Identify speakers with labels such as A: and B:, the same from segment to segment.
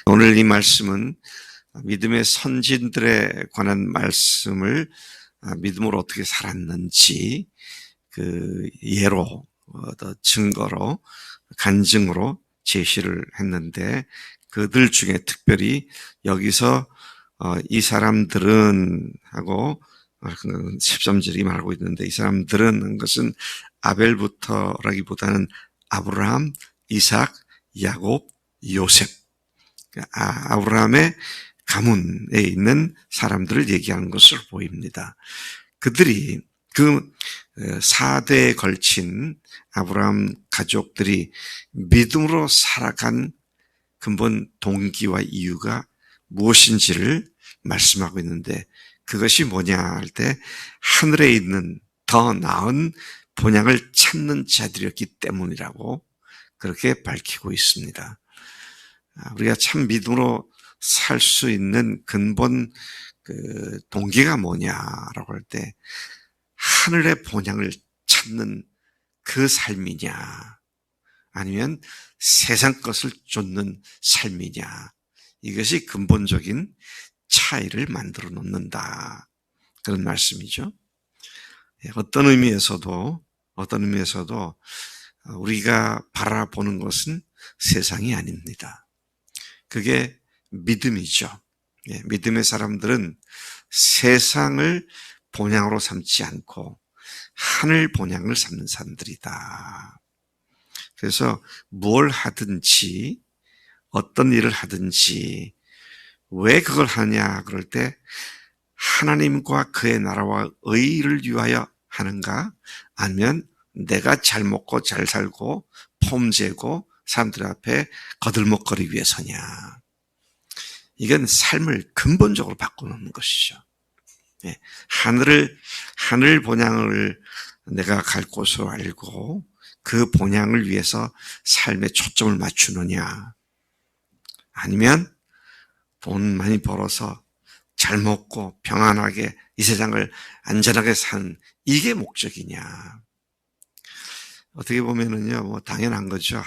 A: 오늘 이 말씀은 믿음의 선진들에 관한 말씀을 믿음으로 어떻게 살았는지 그 예로, 증거로, 간증으로 제시를 했는데, 그들 중에 특별히 여기서 이 사람들은 하고 13절이 말하고 있는데, 이 사람들은 것은 아벨부터라기보다는 아브라함, 이삭, 야곱, 요셉, 아브라함의 가문에 있는 사람들을 얘기하는 것으로 보입니다. 그들이 그 4대에 걸친 아브라함 가족들이 믿음으로 살아간 근본 동기와 이유가 무엇인지를 말씀하고 있는데, 그것이 뭐냐 할 때 하늘에 있는 더 나은 본향을 찾는 자들이었기 때문이라고 그렇게 밝히고 있습니다. 우리가 참 믿음으로 살 수 있는 근본 동기가 뭐냐라고 할 때, 하늘의 본향을 찾는 그 삶이냐, 아니면 세상 것을 쫓는 삶이냐, 이것이 근본적인 차이를 만들어 놓는다, 그런 말씀이죠. 어떤 의미에서도 우리가 바라보는 것은 세상이 아닙니다. 그게 믿음이죠. 믿음의 사람들은 세상을 본향으로 삼지 않고 하늘 본향을 삼는 사람들이다. 그래서 뭘 하든지, 어떤 일을 하든지, 왜 그걸 하냐 그럴 때 하나님과 그의 나라와 의를 위하여 하는가, 아니면 내가 잘 먹고 잘 살고 폼재고 사람들 앞에 거들먹거리기 위해서냐. 이건 삶을 근본적으로 바꿔놓는 것이죠. 하늘 본향을 내가 갈 곳으로 알고 그 본향을 위해서 삶의 초점을 맞추느냐, 아니면 돈 많이 벌어서 잘 먹고 평안하게 이 세상을 안전하게 사는 이게 목적이냐. 어떻게 보면은요, 당연한 거죠.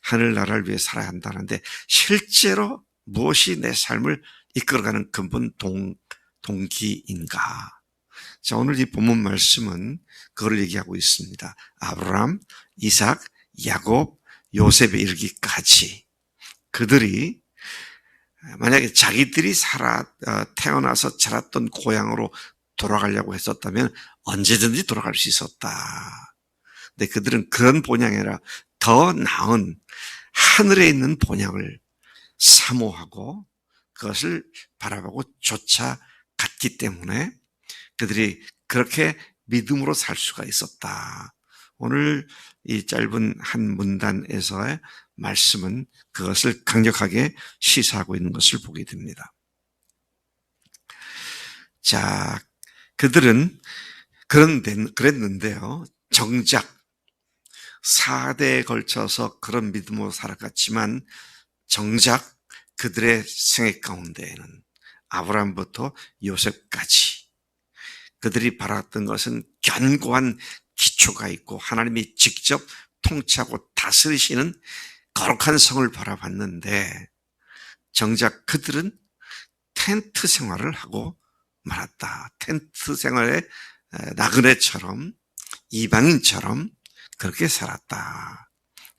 A: 하늘나라를 위해 살아야 한다는데, 실제로 무엇이 내 삶을 이끌어가는 근본 동기인가? 자, 오늘 이 본문 말씀은 그걸 얘기하고 있습니다. 아브라함, 이삭, 야곱, 요셉에 이르기까지 그들이 만약에 자기들이 태어나서 자랐던 고향으로 돌아가려고 했었다면 언제든지 돌아갈 수 있었다. 근데 그들은 그런 본향이 아니라 더 나은 하늘에 있는 본향을 사모하고 그것을 바라보고 쫓아갔기 때문에 그들이 그렇게 믿음으로 살 수가 있었다. 오늘 이 짧은 한 문단에서의 말씀은 그것을 강력하게 시사하고 있는 것을 보게 됩니다. 자, 그들은 그랬는데요, 정작 4대에 걸쳐서 그런 믿음으로 살아갔지만 정작 그들의 생애 가운데에는 아브라함부터 요셉까지 그들이 바랐던 것은 견고한 기초가 있고 하나님이 직접 통치하고 다스리시는 거룩한 성을 바라봤는데, 정작 그들은 텐트 생활을 하고 말았다. 텐트 생활에 나그네처럼, 이방인처럼 그렇게 살았다.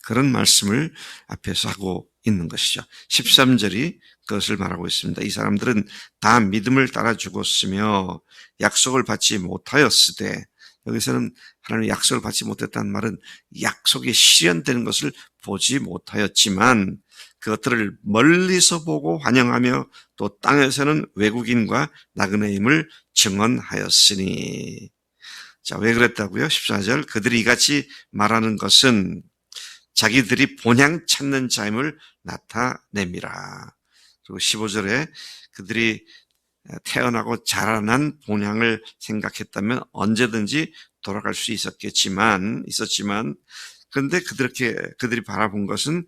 A: 그런 말씀을 앞에서 하고 있는 것이죠. 13절이 그것을 말하고 있습니다. 이 사람들은 다 믿음을 따라 죽었으며 약속을 받지 못하였으되, 여기서는 하나님의 약속을 받지 못했다는 말은 약속이 실현되는 것을 보지 못하였지만 그것들을 멀리서 보고 환영하며 또 땅에서는 외국인과 나그네임을 증언하였으니. 자, 왜 그랬다고요? 14절, 그들이 이같이 말하는 것은 자기들이 본향 찾는 자임을 나타냅니다. 그리고 15절에 그들이 태어나고 자라난 본향을 생각했다면 언제든지 돌아갈 수 있었지만 그런데 그들이 바라본 것은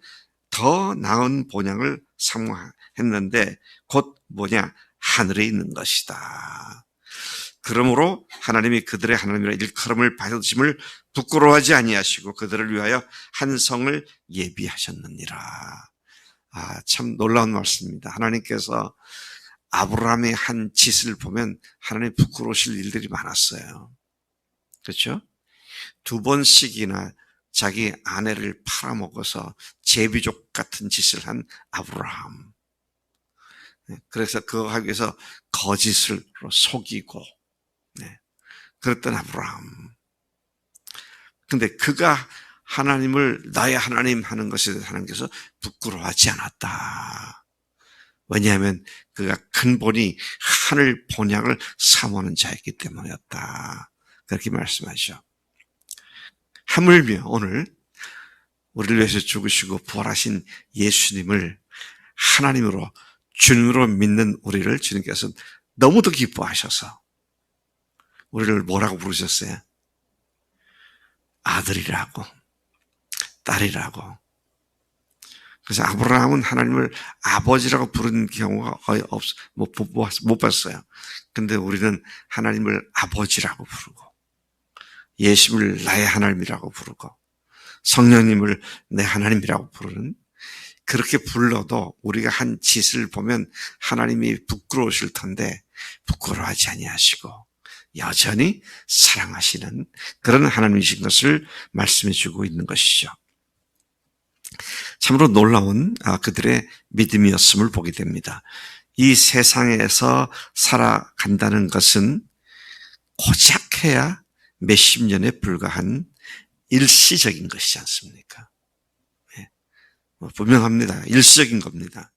A: 더 나은 본향을 사모했는데, 곧 뭐냐? 하늘에 있는 것이다. 그러므로 하나님이 그들의 하나님이라 일컬음을 받으심을 부끄러워하지 아니하시고 그들을 위하여 한 성을 예비하셨느니라. 참 놀라운 말씀입니다. 하나님께서 아브라함의 한 짓을 보면 하나님 부끄러우실 일들이 많았어요. 그렇죠? 2번씩이나 자기 아내를 팔아먹어서 제비족 같은 짓을 한 아브라함. 그래서 그거 하기 위해서 거짓으로 속이고 그랬던 아브라함. 근데 그가 하나님을 나의 하나님 하는 것에 대해서 하나님께서 부끄러워하지 않았다. 왜냐하면 그가 근본이 하늘 본향을 사모하는 자였기 때문이었다. 그렇게 말씀하죠. 하물며 오늘 우리를 위해서 죽으시고 부활하신 예수님을 하나님으로 주님으로 믿는 우리를 주님께서 너무도 기뻐하셔서 우리를 뭐라고 부르셨어요? 아들이라고, 딸이라고. 그래서 아브라함은 하나님을 아버지라고 부른 경우가 거의 못 봤어요. 근데 우리는 하나님을 아버지라고 부르고, 예수님을 나의 하나님이라고 부르고, 성령님을 내 하나님이라고 부르는, 그렇게 불러도 우리가 한 짓을 보면 하나님이 부끄러우실 텐데 부끄러워하지 아니하시고 여전히 사랑하시는 그런 하나님이신 것을 말씀해 주고 있는 것이죠. 참으로 놀라운 그들의 믿음이었음을 보게 됩니다. 이 세상에서 살아간다는 것은 고작해야 몇십 년에 불과한 일시적인 것이지 않습니까? 분명합니다. 일시적인 겁니다.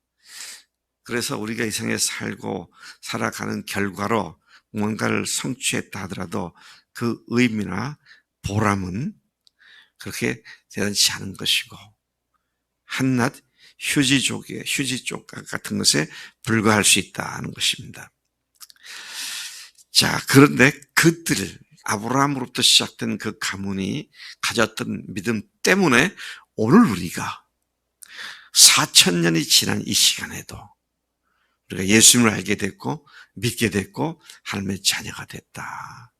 A: 그래서 우리가 이 세상에 살고 살아가는 결과로 뭔가를 성취했다 하더라도 그 의미나 보람은 그렇게 대단치 않은 것이고 한낱 휴지족 같은 것에 불과할 수 있다는 것입니다. 자, 그런데 그들 아브라함으로부터 시작된 그 가문이 가졌던 믿음 때문에 오늘 우리가 4,000년이 지난 이 시간에도 우리가 예수님을 알게 됐고 믿게 됐고 하나님의 자녀가 됐다.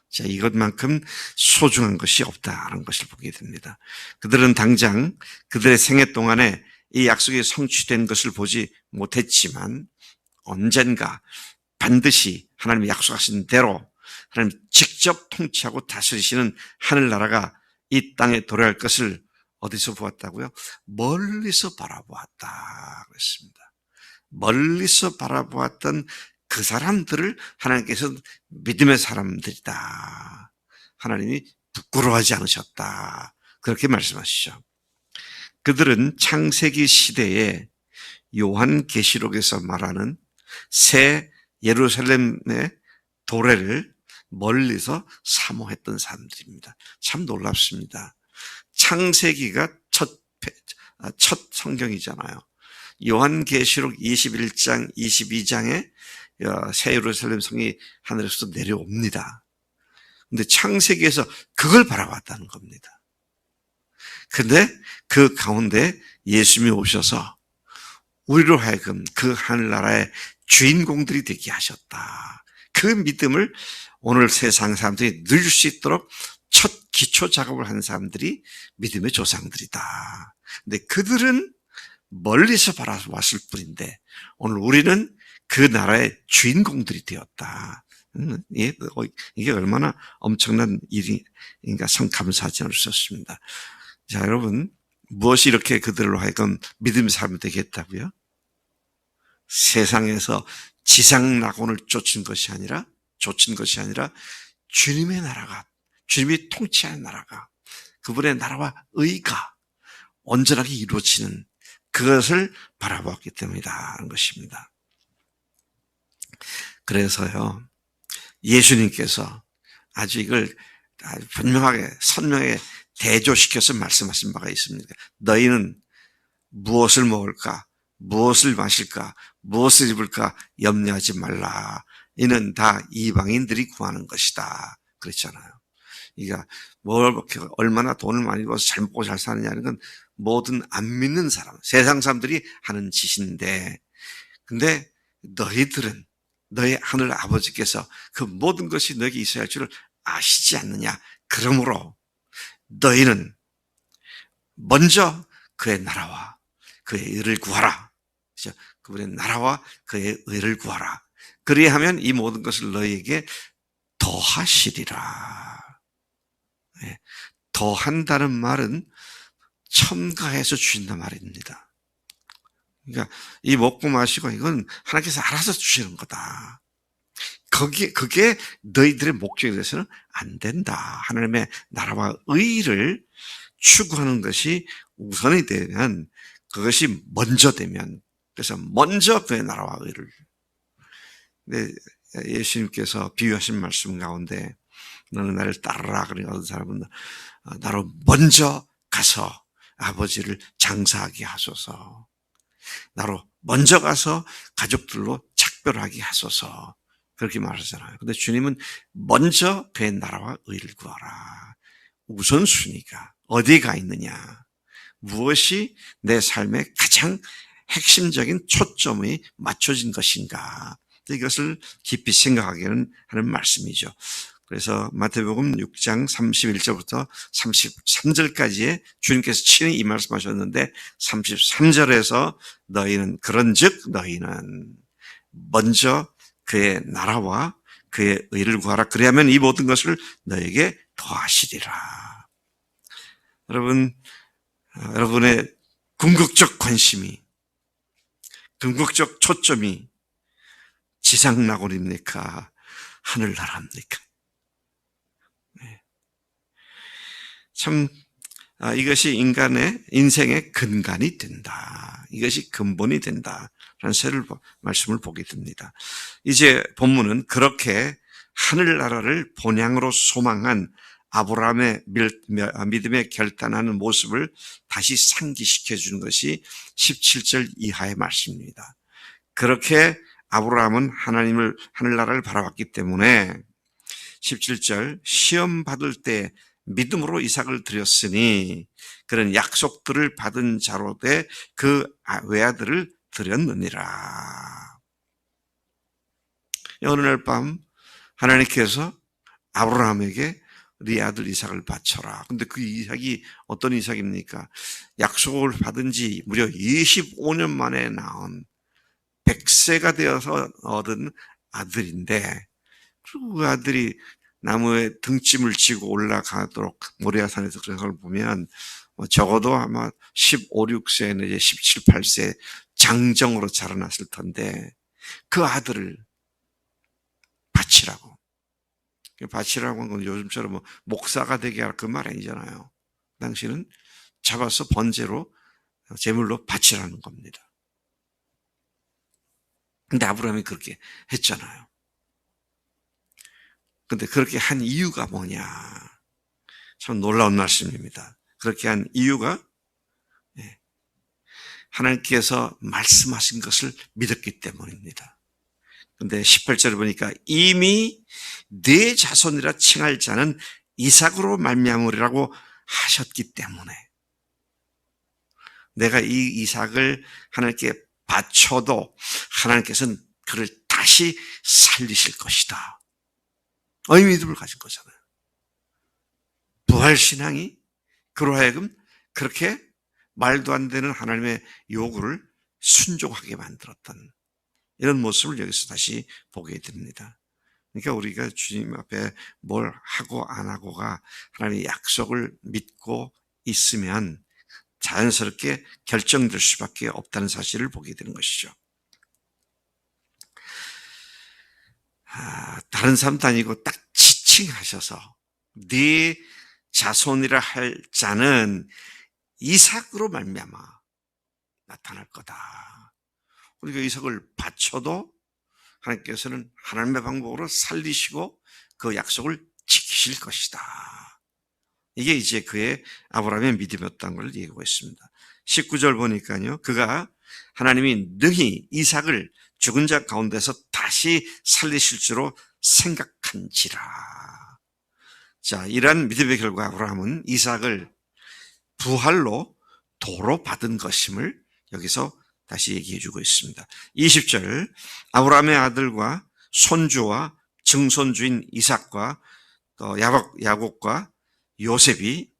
A: 자, 이것만큼 소중한 것이 없다는 것을 보게 됩니다. 그들은 당장 그들의 생애 동안에 이 약속이 성취된 것을 보지 못했지만 언젠가 반드시 하나님이 약속하신 대로 하나님 직접 통치하고 다스리시는 하늘나라가 이 땅에 도래할 것을 어디서 보았다고요? 멀리서 바라보았다 그랬습니다. 멀리서 바라보았던 그 사람들을 하나님께서 믿음의 사람들이다. 하나님이 부끄러워하지 않으셨다. 그렇게 말씀하시죠. 그들은 창세기 시대에 요한계시록에서 말하는 새 예루살렘의 도래를 멀리서 사모했던 사람들입니다. 참 놀랍습니다. 창세기가 첫 성경이잖아요. 요한계시록 21장, 22장에 새 예루살렘 성이 하늘에서 내려옵니다. 근데 창세기에서 그걸 바라봤다는 겁니다. 근데 그 가운데 예수님이 오셔서 우리로 하여금 그 하늘나라의 주인공들이 되게 하셨다. 그 믿음을 오늘 세상 사람들이 누릴 수 있도록 첫 기초 작업을 한 사람들이 믿음의 조상들이다. 근데 그들은 멀리서 바라봤을 뿐인데 오늘 우리는 그 나라의 주인공들이 되었다. 이게 얼마나 엄청난 일인가 참 감사하지 않을 수 없습니다. 자, 여러분 무엇이 이렇게 그들로 하여금 믿음의 사람이 되게 했다고요? 세상에서 지상 낙원을 쫓은 것이 아니라 주님의 나라가, 주님이 통치하는 나라가, 그분의 나라와 의가 온전하게 이루어지는 그것을 바라보았기 때문이라는 것입니다. 그래서요, 예수님께서 아주 이걸 분명하게 선명하게 대조시켜서 말씀하신 바가 있습니다. 너희는 무엇을 먹을까, 무엇을 마실까, 무엇을 입을까 염려하지 말라. 이는 다 이방인들이 구하는 것이다. 그랬잖아요. 그러니까 얼마나 돈을 많이 벌어서 잘 먹고 잘 사느냐는 건 모든 안 믿는 사람, 세상 사람들이 하는 짓인데, 근데 너희들은 너희 하늘 아버지께서 그 모든 것이 너에게 있어야 할 줄을 아시지 않느냐. 그러므로 너희는 먼저 그의 나라와 그의 의를 구하라. 그죠? 그분의 나라와 그의 의를 구하라. 그리하면 이 모든 것을 너희에게 더하시리라. 예, 더한다는 말은 첨가해서 주신단 말입니다. 그러니까 이 먹고 마시고 이건 하나님께서 알아서 주시는 거다. 그게 너희들의 목적에 대해서는 안 된다. 하나님의 나라와 의를 추구하는 것이 우선이 되면, 그것이 먼저 되면, 그래서 먼저 그의 나라와 의를. 근데 예수님께서 비유하신 말씀 가운데 너는 나를 따르라. 그러니까 어떤 사람은 나로 먼저 가서 아버지를 장사하게 하소서. 나로 먼저 가서 가족들로 작별하게 하소서. 그렇게 말하잖아요. 근데 주님은 먼저 그의 나라와 의를 구하라. 우선순위가 어디가 있느냐? 무엇이 내 삶의 가장 핵심적인 초점이 맞춰진 것인가? 이것을 깊이 생각하기는 하는 말씀이죠. 그래서 마태복음 6장 31절부터 33절까지의 주님께서 친히 이 말씀하셨는데 33절에서 너희는 그런즉 너희는 먼저 그의 나라와 그의 의를 구하라. 그리하면 이 모든 것을 너에게 더하시리라. 여러분의 궁극적 관심이, 궁극적 초점이 지상낙원입니까? 하늘나라입니까? 참 이것이 인간의 인생의 근간이 된다. 이것이 근본이 된다라는 말씀을 보게 됩니다. 이제 본문은 그렇게 하늘나라를 본향으로 소망한 아브라함의 믿음에 결단하는 모습을 다시 상기시켜 주는 것이 17절 이하의 말씀입니다. 그렇게 아브라함은 하늘나라를 바라봤기 때문에 17절 시험 받을 때 믿음으로 이삭을 드렸으니 그런 약속들을 받은 자로 돼 그 외아들을 드렸느니라. 어느 날 밤 하나님께서 아브라함에게 네 아들 이삭을 바쳐라. 근데 그 이삭이 어떤 이삭입니까? 약속을 받은 지 무려 25년 만에 낳은 100세가 되어서 얻은 아들인데, 그리고 그 아들이 나무에 등짐을 지고 올라가도록 모리아산에서 그런 걸 보면 적어도 아마 15, 16세 내지 17, 18세 장정으로 자라났을 텐데 그 아들을 바치라고. 바치라고 하는 건 요즘처럼 뭐 목사가 되게 할 그 말 아니잖아요. 당신은 잡아서 번제로 제물로 바치라는 겁니다. 근데 아브라함이 그렇게 했잖아요. 근데 그렇게 한 이유가 뭐냐? 참 놀라운 말씀입니다. 그렇게 한 이유가 하나님께서 말씀하신 것을 믿었기 때문입니다. 근데 18절을 보니까 이미 네 자손이라 칭할 자는 이삭으로 말미암으리라고 하셨기 때문에 내가 이 이삭을 하나님께 바쳐도 하나님께서는 그를 다시 살리실 것이다. 이 믿음을 가진 거잖아요. 부활신앙이 그로 하여금 그렇게 말도 안 되는 하나님의 요구를 순종하게 만들었던 이런 모습을 여기서 다시 보게 됩니다. 그러니까 우리가 주님 앞에 뭘 하고 안 하고가 하나님의 약속을 믿고 있으면 자연스럽게 결정될 수밖에 없다는 사실을 보게 되는 것이죠. 다른 사람도 아니고 딱 지칭하셔서 네 자손이라 할 자는 이삭으로 말미암아 나타날 거다. 우리가 이삭을 바쳐도 하나님께서는 하나님의 방법으로 살리시고 그 약속을 지키실 것이다. 이게 이제 그의 아브라함의 믿음이었다는 걸 얘기하고 있습니다. 19절 보니까요. 그가 하나님이 능히 이삭을 죽은 자 가운데서 다시 살리실 줄로 생각한지라. 자, 이러한 믿음의 결과 아브라함은 이삭을 부활로 도로 받은 것임을 여기서 다시 얘기해 주고 있습니다. 20절 아브라함의 아들과 손주와 증손주인 이삭과 또 야곱과 요셉이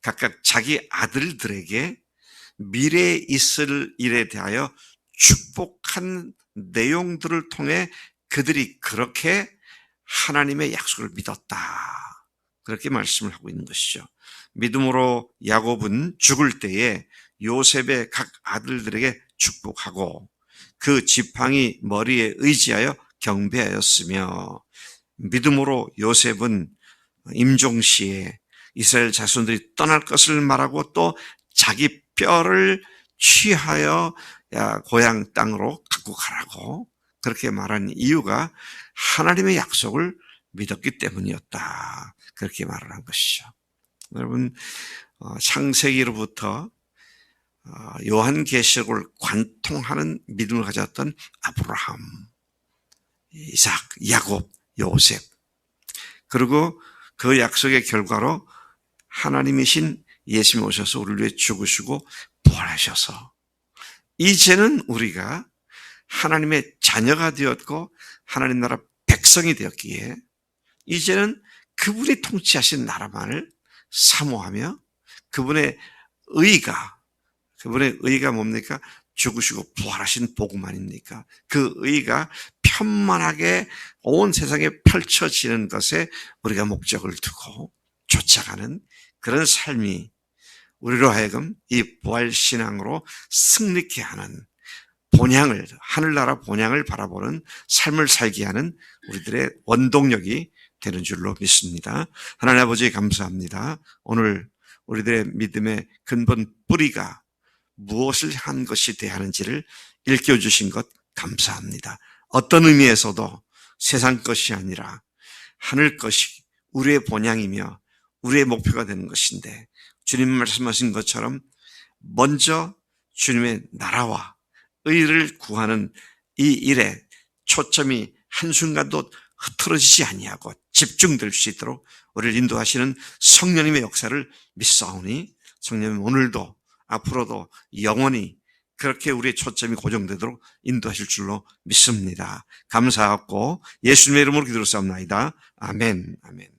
A: 각각 자기 아들들에게 미래에 있을 일에 대하여 축복한 내용들을 통해 그들이 그렇게 하나님의 약속을 믿었다. 그렇게 말씀을 하고 있는 것이죠. 믿음으로 야곱은 죽을 때에 요셉의 각 아들들에게 축복하고 그 지팡이 머리에 의지하여 경배하였으며, 믿음으로 요셉은 임종시에 이스라엘 자손들이 떠날 것을 말하고 또 자기 뼈를 취하여 고향 땅으로 갖고 가라고 그렇게 말한 이유가 하나님의 약속을 믿었기 때문이었다. 그렇게 말을 한 것이죠. 여러분, 창세기로부터 요한계시록을 관통하는 믿음을 가졌던 아브라함, 이삭, 야곱, 요셉, 그리고 그 약속의 결과로 하나님이신 예수님이 오셔서 우리를 위해 죽으시고 부활하셔서 이제는 우리가 하나님의 자녀가 되었고 하나님 나라 백성이 되었기에 이제는 그분이 통치하신 나라만을 사모하며 그분의 의가 뭡니까? 죽으시고 부활하신 복음 아닙니까? 그 의가 편만하게 온 세상에 펼쳐지는 것에 우리가 목적을 두고 쫓아가는 그런 삶이 우리로 하여금 이 부활신앙으로 승리케 하는 본향을, 하늘나라 본향을 바라보는 삶을 살게 하는 우리들의 원동력이 되는 줄로 믿습니다. 하나님 아버지 감사합니다. 오늘 우리들의 믿음의 근본 뿌리가 무엇을 한 것이 되어야 하는지를 일깨워주신 것 감사합니다. 어떤 의미에서도 세상 것이 아니라 하늘 것이 우리의 본향이며 우리의 목표가 되는 것인데, 주님 말씀하신 것처럼 먼저 주님의 나라와 의를 구하는 이 일에 초점이 한순간도 흐트러지지 아니하고 집중될 수 있도록 우리를 인도하시는 성령님의 역사를 믿사오니 성령님 오늘도 앞으로도 영원히 그렇게 우리의 초점이 고정되도록 인도하실 줄로 믿습니다. 감사하고 예수님의 이름으로 기도를 쌓옵나이다. 아멘. 아멘.